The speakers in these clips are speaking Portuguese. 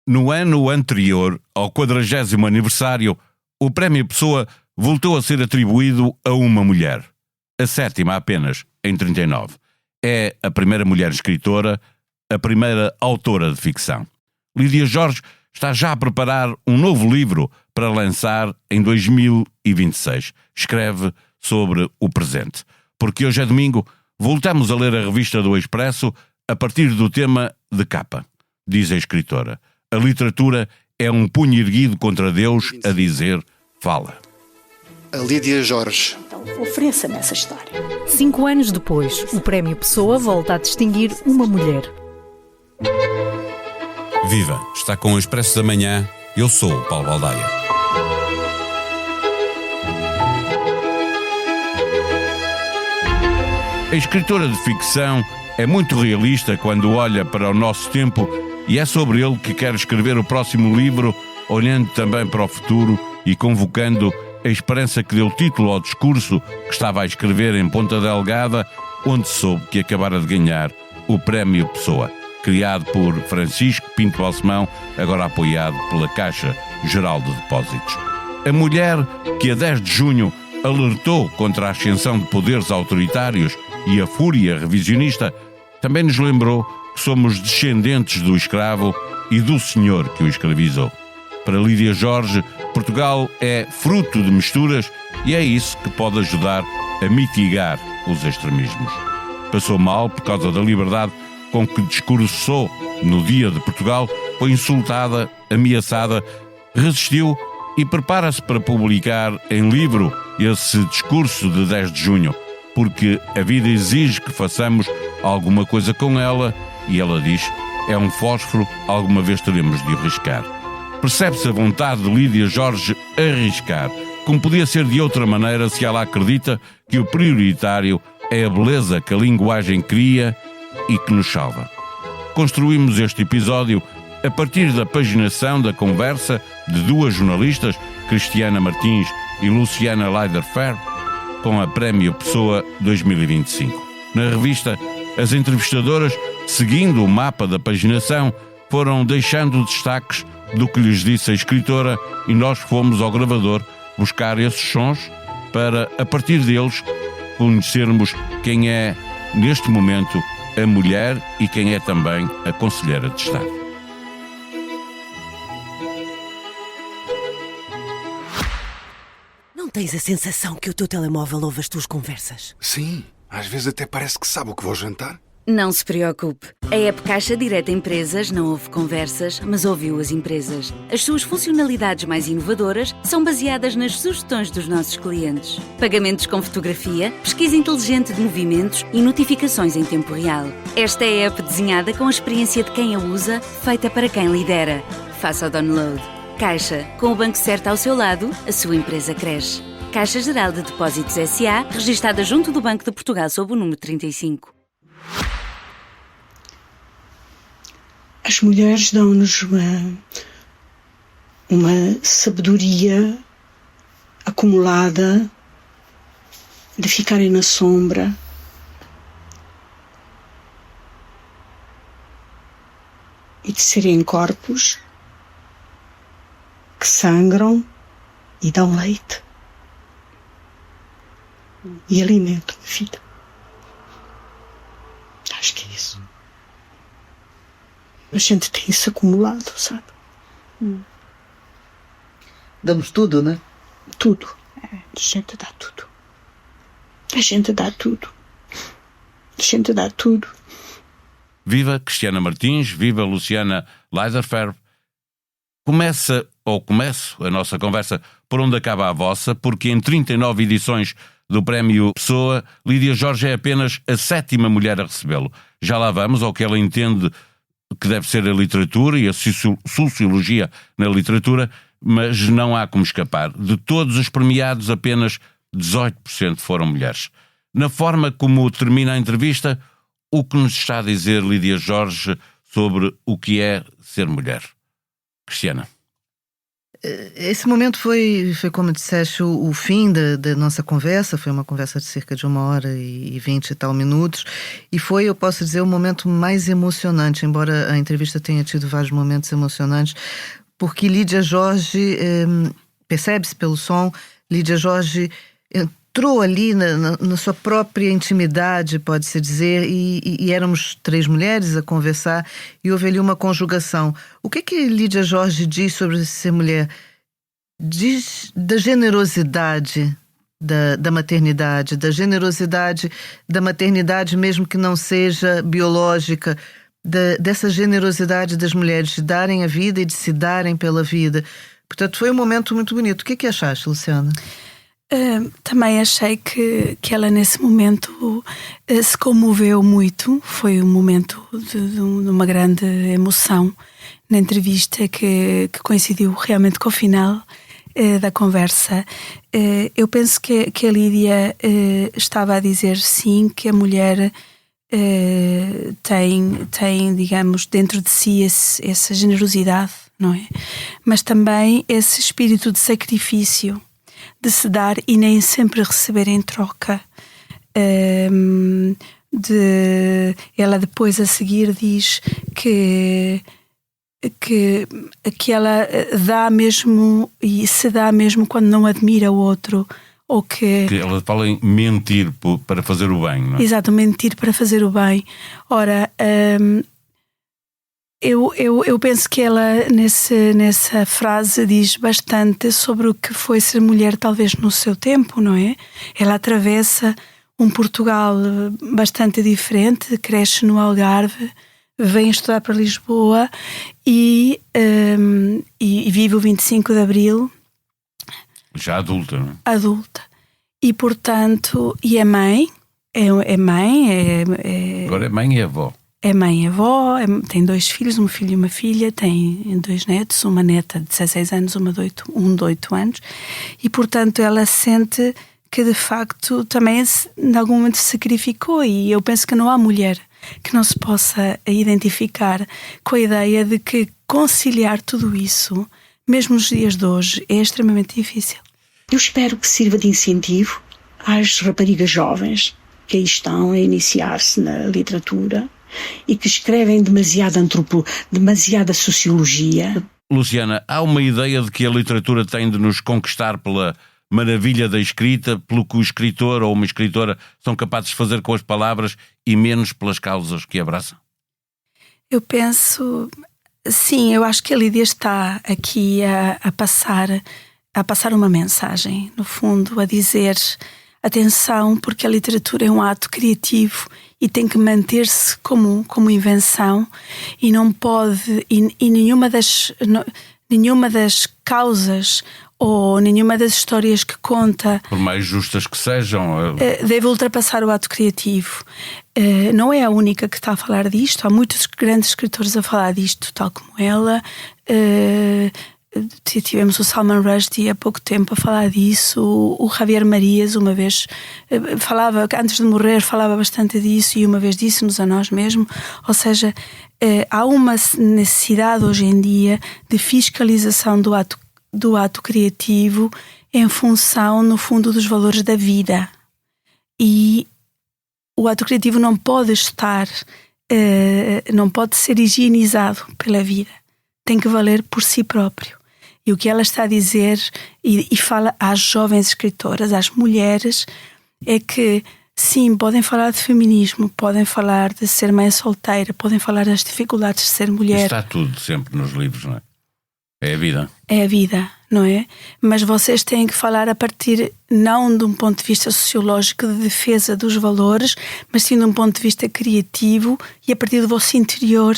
No ano anterior ao 40º aniversário, o Prémio Pessoa voltou a ser atribuído a uma mulher. A 7ª apenas, em 39. É a primeira mulher escritora, a primeira autora de ficção. Lídia Jorge está já a preparar um novo livro para lançar em 2026. Escreve sobre o presente. Porque hoje é domingo, voltamos a ler a revista do Expresso a partir do tema de capa. Diz a escritora: a literatura é um punho erguido contra Deus a dizer fala. A Lídia Jorge. Então, ofereça-me essa história. 5 anos depois, o Prémio Pessoa volta a distinguir uma mulher. Viva! Está com o Expresso da Manhã. Eu sou o Paulo Baldaia. A escritora de ficção é muito realista quando olha para o nosso tempo e é sobre ele que quer escrever o próximo livro, olhando também para o futuro e convocando a esperança que deu título ao discurso que estava a escrever em Ponta Delgada, onde soube que acabara de ganhar o Prémio Pessoa, criado por Francisco Pinto Balsemão, agora apoiado pela Caixa Geral de Depósitos. A mulher que a 10 de junho alertou contra a ascensão de poderes autoritários e a fúria revisionista, também nos lembrou que somos descendentes do escravo e do senhor que o escravizou. Para Lídia Jorge, Portugal é fruto de misturas e é isso que pode ajudar a mitigar os extremismos. Passou mal por causa da liberdade com que discursou no Dia de Portugal, foi insultada, ameaçada, resistiu e prepara-se para publicar em livro esse discurso de 10 de junho, porque a vida exige que façamos alguma coisa com ela e ela diz: é um fósforo, alguma vez teremos de o riscar. Percebe-se a vontade de Lídia Jorge arriscar, como podia ser de outra maneira se ela acredita que o prioritário é a beleza que a linguagem cria e que nos salva. Construímos este episódio a partir da paginação da conversa de duas jornalistas, Cristiana Martins e Luciana Leider-Ferb, com a Prémio Pessoa 2025. Na revista, as entrevistadoras, seguindo o mapa da paginação, foram deixando destaques do que lhes disse a escritora e nós fomos ao gravador buscar esses sons para, a partir deles, conhecermos quem é, neste momento, a mulher e quem é também a conselheira de Estado. Não tens a sensação que o teu telemóvel ouve as tuas conversas? Sim, às vezes até parece que sabe o que vou jantar. Não se preocupe. A app Caixa Direta Empresas não ouve conversas, mas ouviu as empresas. As suas funcionalidades mais inovadoras são baseadas nas sugestões dos nossos clientes. Pagamentos com fotografia, pesquisa inteligente de movimentos e notificações em tempo real. Esta é a app desenhada com a experiência de quem a usa, feita para quem lidera. Faça o download. Caixa, com o banco certo ao seu lado, a sua empresa cresce. Caixa Geral de Depósitos S.A., registada junto do Banco de Portugal sob o número 35. As mulheres dão-nos uma sabedoria acumulada de ficarem na sombra, e de serem corpos que sangram e dão leite e alimentam a vida. Acho que é isso. A gente tem isso acumulado, sabe? Damos tudo, né? Tudo. A gente dá tudo. A gente dá tudo. A gente dá tudo. Viva Cristiana Martins, viva Luciana Leider-Ferb. Começo a nossa conversa por onde acaba a vossa, porque em 39 edições do Prémio Pessoa, Lídia Jorge é apenas a 7ª mulher a recebê-lo. Já lá vamos ao que ela entende que deve ser a literatura e a sociologia na literatura, mas não há como escapar. De todos os premiados, apenas 18% foram mulheres. Na forma como termina a entrevista, o que nos está a dizer Lídia Jorge sobre o que é ser mulher? Cristiana. Esse momento foi como disseste, o fim da nossa conversa. Foi uma conversa de cerca de 1h20 e tal minutos. E foi, eu posso dizer, o momento mais emocionante, embora a entrevista tenha tido vários momentos emocionantes, porque Lídia Jorge, percebe-se pelo som, Lídia Jorge entrou ali na sua própria intimidade, pode-se dizer, e éramos 3 mulheres a conversar, e houve ali uma conjugação. O que Lídia Jorge diz sobre ser mulher? Diz da generosidade da maternidade, da generosidade da maternidade, mesmo que não seja biológica, dessa generosidade das mulheres de darem a vida e de se darem pela vida. Portanto, foi um momento muito bonito. O que achaste, Luciana? Também achei que ela nesse momento se comoveu muito. Foi um momento de uma grande emoção na entrevista que coincidiu realmente com o final da conversa. Eu penso que a Lídia estava a dizer sim, que a mulher tem, digamos, dentro de si essa generosidade, não é? Mas também esse espírito de sacrifício, de se dar e nem sempre receber em troca. Ela depois a seguir diz que ela dá mesmo e se dá mesmo quando não admira o outro, ou que ela fala em mentir para fazer o bem, não é? Exato, mentir para fazer o bem. Ora, eu penso que ela nessa frase diz bastante sobre o que foi ser mulher talvez no seu tempo, não é? Ela atravessa um Portugal bastante diferente, cresce no Algarve, vem estudar para Lisboa e vive o 25 de Abril. Já adulta, não é? Adulta. E, portanto, e é mãe. Agora é mãe e avó. É mãe e avó, tem 2 filhos, um filho e uma filha, tem 2 netos, uma neta de 16 anos, um de 8 anos. E, portanto, ela sente que, de facto, também em algum momento se sacrificou. E eu penso que não há mulher que não se possa identificar com a ideia de que conciliar tudo isso, mesmo nos dias de hoje, é extremamente difícil. Eu espero que sirva de incentivo às raparigas jovens que aí estão a iniciar-se na literatura e que escrevem demasiada sociologia. Luciana, há uma ideia de que a literatura tem de nos conquistar pela maravilha da escrita, pelo que o escritor ou uma escritora são capazes de fazer com as palavras e menos pelas causas que abraçam? Eu penso... Sim, eu acho que a Lídia está aqui a passar uma mensagem, no fundo, a dizer atenção, porque a literatura é um ato criativo e tem que manter-se como invenção e não pode, e nenhuma das causas ou nenhuma das histórias que conta, por mais justas que sejam, deve ultrapassar o ato criativo. Não é a única que está a falar disto, há muitos grandes escritores a falar disto, tal como ela. Tivemos o Salman Rushdie há pouco tempo a falar disso, o Javier Marias uma vez falava, antes de morrer falava bastante disso e uma vez disse-nos a nós mesmos, ou seja, há uma necessidade hoje em dia de fiscalização do ato criativo em função, no fundo, dos valores da vida. E o ato criativo não pode não pode ser higienizado pela vida. Tem que valer por si próprio. E o que ela está a dizer, e fala às jovens escritoras, às mulheres, é que sim, podem falar de feminismo, podem falar de ser mãe solteira, podem falar das dificuldades de ser mulher. Está tudo sempre nos livros, não é? É a vida. É a vida, não é? Mas vocês têm que falar a partir, não de um ponto de vista sociológico de defesa dos valores, mas sim de um ponto de vista criativo e a partir do vosso interior,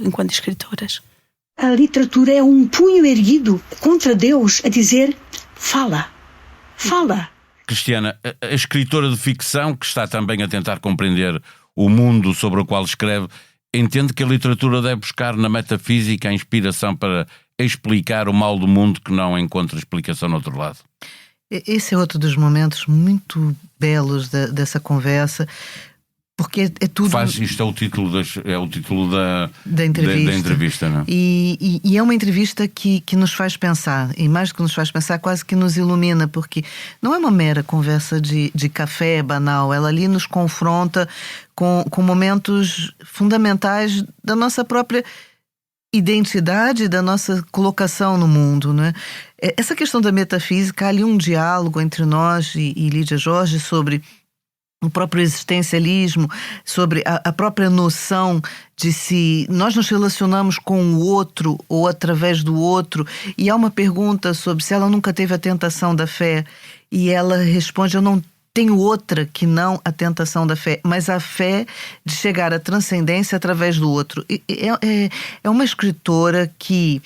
enquanto escritoras. A literatura é um punho erguido contra Deus a dizer: fala. Cristiana, a escritora de ficção, que está também a tentar compreender o mundo sobre o qual escreve, entende que a literatura deve buscar na metafísica a inspiração para explicar o mal do mundo que não encontra explicação no outro lado. Esse é outro dos momentos muito belos dessa conversa, Porque é tudo... Isto é o título, da entrevista, não é? E é uma entrevista que nos faz pensar, e mais do que nos faz pensar, quase que nos ilumina, porque não é uma mera conversa de café banal, ela ali nos confronta com momentos fundamentais da nossa própria identidade, da nossa colocação no mundo, né? Essa questão da metafísica, há ali um diálogo entre nós e Lídia Jorge sobre o próprio existencialismo, sobre a própria noção de se nós nos relacionamos com o outro ou através do outro. E há uma pergunta sobre se ela nunca teve a tentação da fé, e ela responde: eu não tenho outra que não a tentação da fé, mas a fé de chegar à transcendência através do outro. É uma escritora que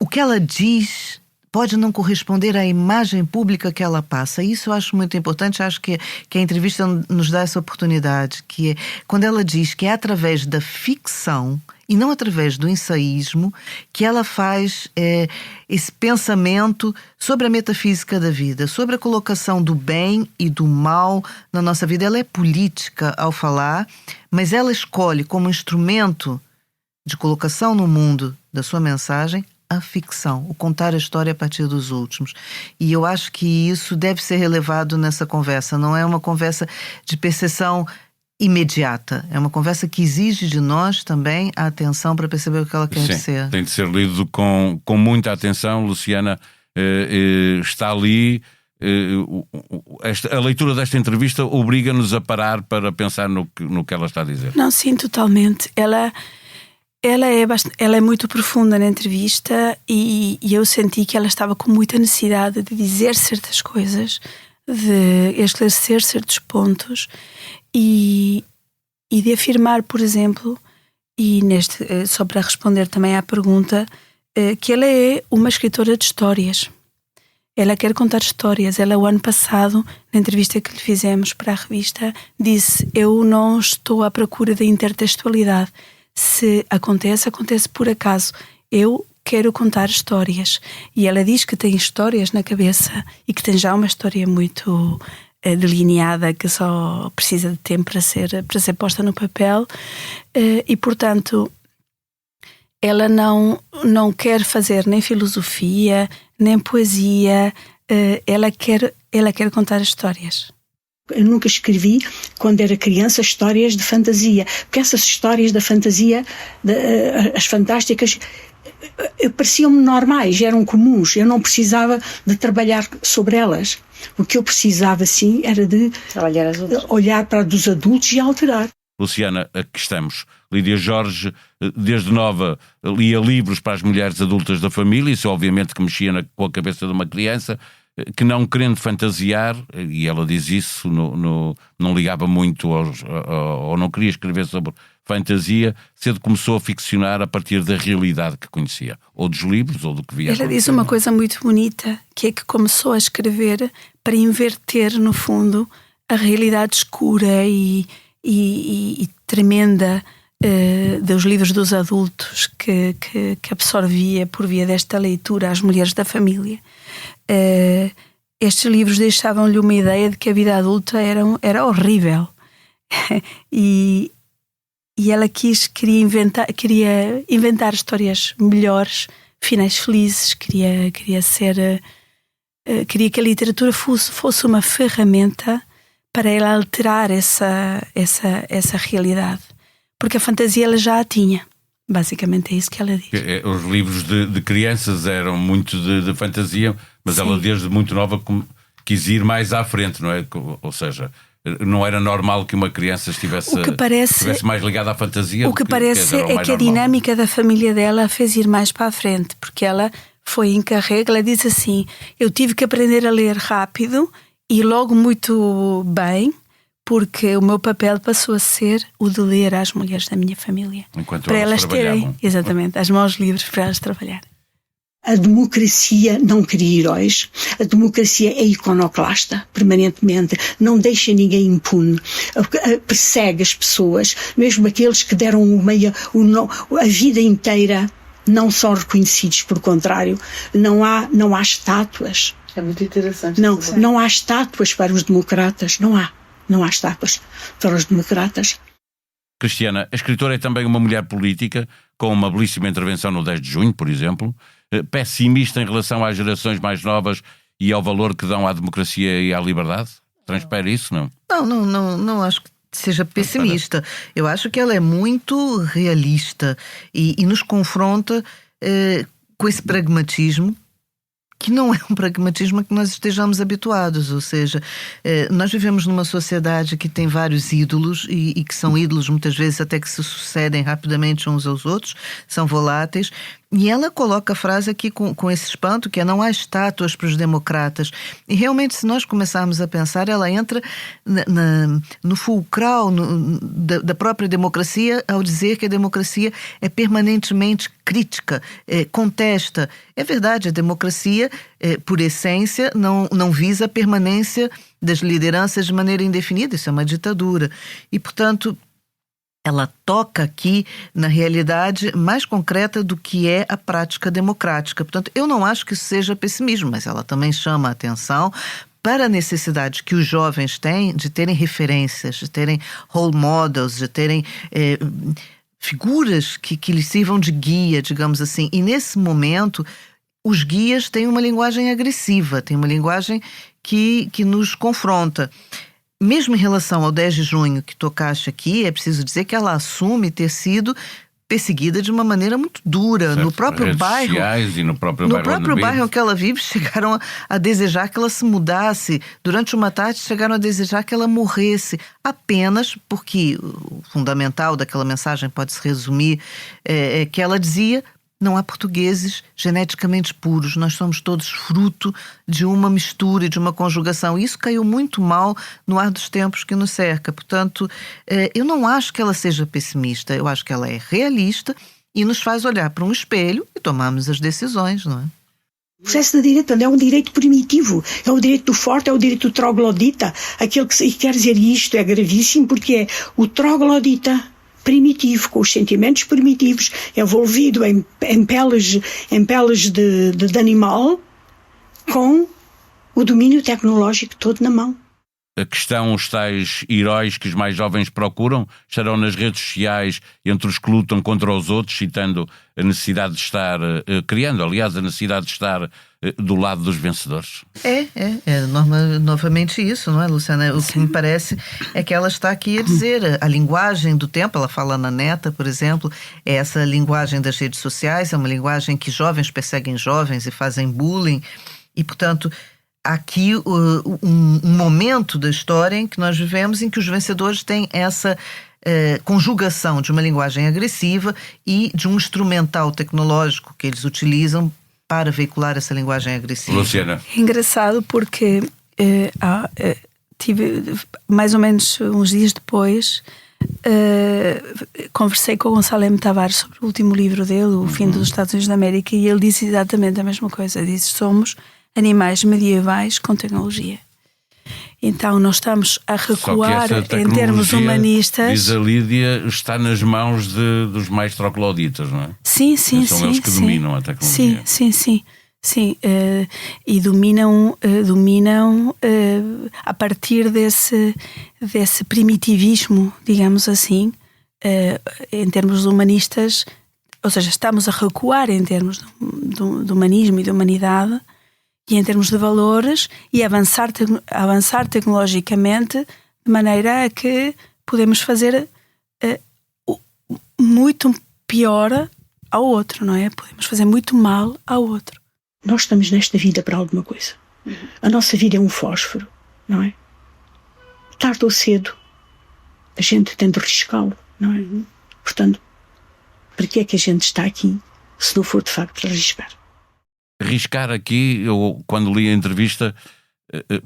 o que ela diz pode não corresponder à imagem pública que ela passa. Isso eu acho muito importante, acho que a entrevista nos dá essa oportunidade, que é quando ela diz que é através da ficção e não através do ensaísmo que ela faz esse pensamento sobre a metafísica da vida, sobre a colocação do bem e do mal na nossa vida. Ela é política ao falar, mas ela escolhe como instrumento de colocação no mundo da sua mensagem a ficção, o contar a história a partir dos últimos. E eu acho que isso deve ser relevado nessa conversa. Não é uma conversa de percepção imediata. É uma conversa que exige de nós também a atenção para perceber o que ela quer dizer. Tem de ser lido com muita atenção. Luciana, está ali. A leitura desta entrevista obriga-nos a parar para pensar no que ela está a dizer. Não, sim, totalmente. Ela é muito profunda na entrevista e eu senti que ela estava com muita necessidade de dizer certas coisas, de esclarecer certos pontos e de afirmar, por exemplo, só para responder também à pergunta, que ela é uma escritora de histórias. Ela quer contar histórias. Ela, o ano passado, na entrevista que lhe fizemos para a revista, disse: eu não estou à procura da intertextualidade. Se acontece por acaso. Eu quero contar histórias. E ela diz que tem histórias na cabeça e que tem já uma história muito delineada, que só precisa de tempo para ser posta no papel. E, portanto, ela não quer fazer nem filosofia, nem poesia. Ela quer contar histórias. Eu nunca escrevi, quando era criança, histórias de fantasia, porque essas histórias da fantasia, as fantásticas, pareciam-me normais, eram comuns. Eu não precisava de trabalhar sobre elas. O que eu precisava, sim, era de olhar para dos adultos e alterar. Luciana, aqui estamos. Lídia Jorge, desde nova, lia livros para as mulheres adultas da família, isso obviamente que mexia com a cabeça de uma criança, que não querendo fantasiar, e ela diz isso, não ligava muito ou não queria escrever sobre fantasia, cedo começou a ficcionar a partir da realidade que conhecia, ou dos livros, ou do que via. Ela diz uma coisa muito bonita, que é que começou a escrever para inverter, no fundo, a realidade escura e tremenda dos livros dos adultos que absorvia por via desta leitura as mulheres da família. Estes livros deixavam-lhe uma ideia de que a vida adulta era horrível. E ela queria inventar histórias melhores, finais felizes, queria que a literatura fosse uma ferramenta para ela alterar essa realidade. Porque a fantasia ela já a tinha. Basicamente é isso que ela diz. Os livros de crianças eram muito de fantasia, mas sim, ela desde muito nova quis ir mais à frente, não é? Ou seja, não era normal que uma criança estivesse mais ligada à fantasia. O que parece é que a dinâmica da família dela a fez ir mais para a frente, porque ela foi encarregue, ela diz assim: eu tive que aprender a ler rápido e logo muito bem, porque o meu papel passou a ser o de ler às mulheres da minha família. Enquanto para elas terem, exatamente, as mãos livres para elas trabalhar. A democracia não cria heróis. A democracia é iconoclasta, permanentemente. Não deixa ninguém impune. Persegue as pessoas, mesmo aqueles que deram a vida inteira, não são reconhecidos. Por contrário, não há estátuas. É muito interessante. Não há estátuas para os democratas. Não há. não há estátuas para os democratas. Cristiana, a escritora é também uma mulher política, com uma belíssima intervenção no 10 de junho, por exemplo, pessimista em relação às gerações mais novas e ao valor que dão à democracia e à liberdade? Transpira isso, não? Não acho que seja pessimista. Eu acho que ela é muito realista e nos confronta com esse pragmatismo, que não é um pragmatismo a que nós estejamos habituados, ou seja, nós vivemos numa sociedade que tem vários ídolos e que são ídolos muitas vezes até que se sucedem rapidamente uns aos outros, são voláteis, e ela coloca a frase aqui com esse espanto, que é: não há estátuas para os democratas. E realmente, se nós começarmos a pensar, ela entra no fulcral da própria democracia, ao dizer que a democracia é permanentemente crítica, contesta. É verdade, a democracia, por essência, não visa a permanência das lideranças de maneira indefinida. Isso é uma ditadura. E, portanto, ela toca aqui na realidade mais concreta do que é a prática democrática. Portanto, eu não acho que isso seja pessimismo, mas ela também chama a atenção para a necessidade que os jovens têm de terem referências, de terem role models, de terem figuras que lhes sirvam de guia, digamos assim. E nesse momento, os guias têm uma linguagem agressiva, têm uma linguagem que nos confronta. Mesmo em relação ao 10 de junho que tocaste aqui, é preciso dizer que ela assume ter sido perseguida de uma maneira muito dura. Certo, no próprio bairro. E no próprio bairro que ela vive, chegaram a desejar que ela se mudasse. Durante uma tarde, chegaram a desejar que ela morresse. Apenas porque o fundamental daquela mensagem pode se resumir que ela dizia: não há portugueses geneticamente puros, nós somos todos fruto de uma mistura e de uma conjugação. Isso caiu muito mal no ar dos tempos que nos cerca. Portanto, eu não acho que ela seja pessimista, eu acho que ela é realista e nos faz olhar para um espelho e tomarmos as decisões, não é? O processo de direito é um direito primitivo, é o direito do forte, é o direito do troglodita. Aquele que quer dizer isto é gravíssimo, porque é o troglodita primitivo, com os sentimentos primitivos, envolvido em peles de animal, com o domínio tecnológico todo na mão. A questão, os tais heróis que os mais jovens procuram, estarão nas redes sociais entre os que lutam contra os outros, citando a necessidade de estar, criando, aliás, a necessidade de estar do lado dos vencedores. Novamente isso, não é, Luciana? O que me parece é que ela está aqui a dizer a linguagem do tempo. Ela fala na neta, por exemplo, é essa linguagem das redes sociais, é uma linguagem que jovens perseguem jovens e fazem bullying, e, portanto, aqui um momento da história em que nós vivemos, em que os vencedores têm essa conjugação de uma linguagem agressiva e de um instrumental tecnológico que eles utilizam para veicular essa linguagem agressiva. Luciana. É engraçado porque tive mais ou menos uns dias depois, conversei com o Gonçalo M. Tavares sobre o último livro dele, O Fim dos Estados Unidos da América, e ele disse exatamente a mesma coisa. Disse: somos animais medievais com tecnologia. Então nós estamos a recuar em termos humanistas. Diz a Lídia, está nas mãos dos mais trogloditas, não é? Sim. São eles que dominam a tecnologia. Sim. E dominam a partir desse primitivismo, digamos assim, em termos humanistas. Ou seja, estamos a recuar em termos do humanismo e da humanidade, e em termos de valores, e avançar tecnologicamente de maneira a que podemos fazer muito pior ao outro, não é? Podemos fazer muito mal ao outro. Nós estamos nesta vida para alguma coisa. A nossa vida é um fósforo, não é? Tarde ou cedo a gente tem de riscá-lo, não é? Portanto, para que é que a gente está aqui se não for de facto para riscar? Riscar aqui, eu quando li a entrevista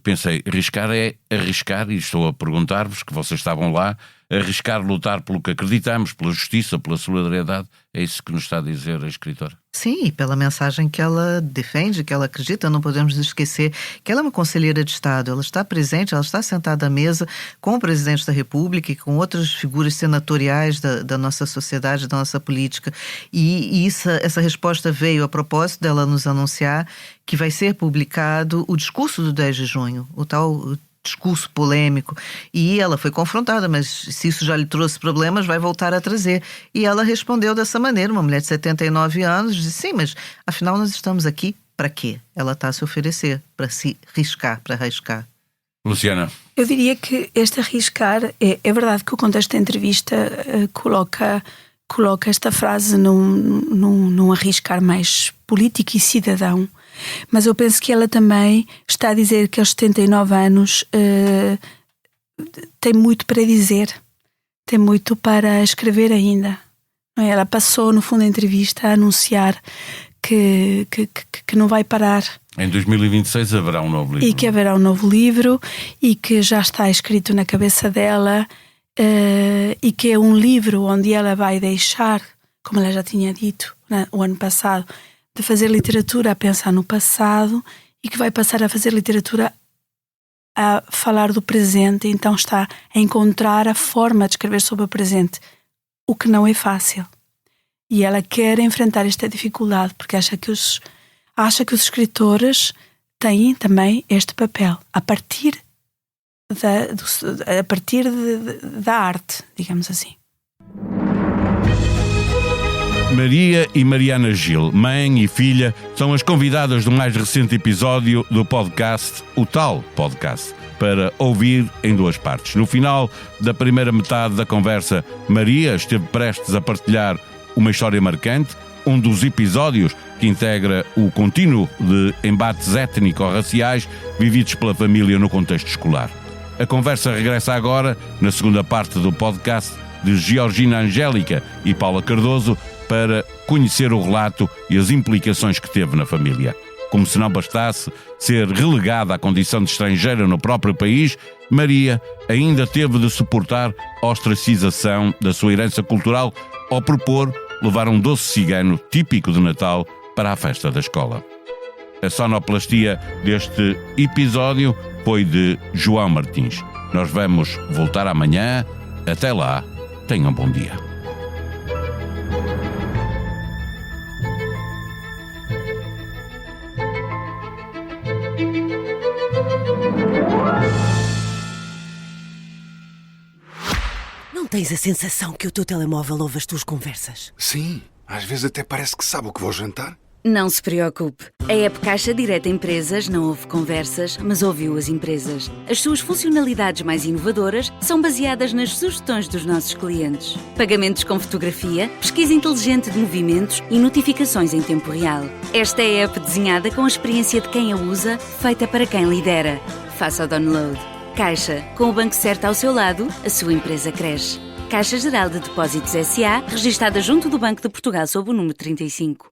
pensei, riscar é arriscar, e estou a perguntar-vos, que vocês estavam lá, arriscar lutar pelo que acreditamos, pela justiça, pela solidariedade. É isso que nos está a dizer a escritora? Sim, e pela mensagem que ela defende, que ela acredita. Não podemos esquecer que ela é uma conselheira de Estado. Ela está presente, ela está sentada à mesa com o presidente da República e com outras figuras senatoriais da nossa sociedade, da nossa política. E essa resposta veio a propósito dela nos anunciar que vai ser publicado o discurso do 10 de junho, o tal discurso polêmico. E ela foi confrontada, mas se isso já lhe trouxe problemas, vai voltar a trazer. E ela respondeu dessa maneira, uma mulher de 79 anos, disse, sim, mas afinal nós estamos aqui para quê? Ela está a se oferecer, para se riscar, para arriscar. Luciana. Eu diria que este arriscar, é verdade que o contexto da entrevista coloca esta frase num arriscar mais político e cidadão, mas eu penso que ela também está a dizer que aos 79 anos tem muito para dizer, tem muito para escrever ainda. Não é? Ela passou, no fundo, a entrevista a anunciar que não vai parar. Em 2026 haverá um novo livro. E que haverá um novo livro e que já está escrito na cabeça dela e que é um livro onde ela vai deixar, como ela já tinha dito o ano passado, de fazer literatura a pensar no passado e que vai passar a fazer literatura a falar do presente. Então está a encontrar a forma de escrever sobre o presente, o que não é fácil. E ela quer enfrentar esta dificuldade porque acha que os escritores têm também este papel, a partir da arte, digamos assim. Maria e Mariana Gil, mãe e filha, são as convidadas do mais recente episódio do podcast, o tal podcast, para ouvir em duas partes. No final da primeira metade da conversa, Maria esteve prestes a partilhar uma história marcante, um dos episódios que integra o contínuo de embates étnico-raciais vividos pela família no contexto escolar. A conversa regressa agora, na segunda parte do podcast, de Georgina Angélica e Paula Cardoso, para conhecer o relato e as implicações que teve na família. Como se não bastasse ser relegada à condição de estrangeira no próprio país, Maria ainda teve de suportar a ostracização da sua herança cultural ao propor levar um doce cigano típico de Natal para a festa da escola. A sonoplastia deste episódio foi de João Martins. Nós vamos voltar amanhã. Até lá, tenham um bom dia. Não tens a sensação que o teu telemóvel ouve as tuas conversas? Sim, às vezes até parece que sabe o que vou jantar. Não se preocupe. A app Caixa Direta Empresas não ouve conversas, mas ouviu as empresas. As suas funcionalidades mais inovadoras são baseadas nas sugestões dos nossos clientes. Pagamentos com fotografia, pesquisa inteligente de movimentos e notificações em tempo real. Esta é a app desenhada com a experiência de quem a usa, feita para quem lidera. Faça o download. Caixa, com o banco certo ao seu lado, a sua empresa cresce. Caixa Geral de Depósitos S.A., registada junto do Banco de Portugal sob o número 35.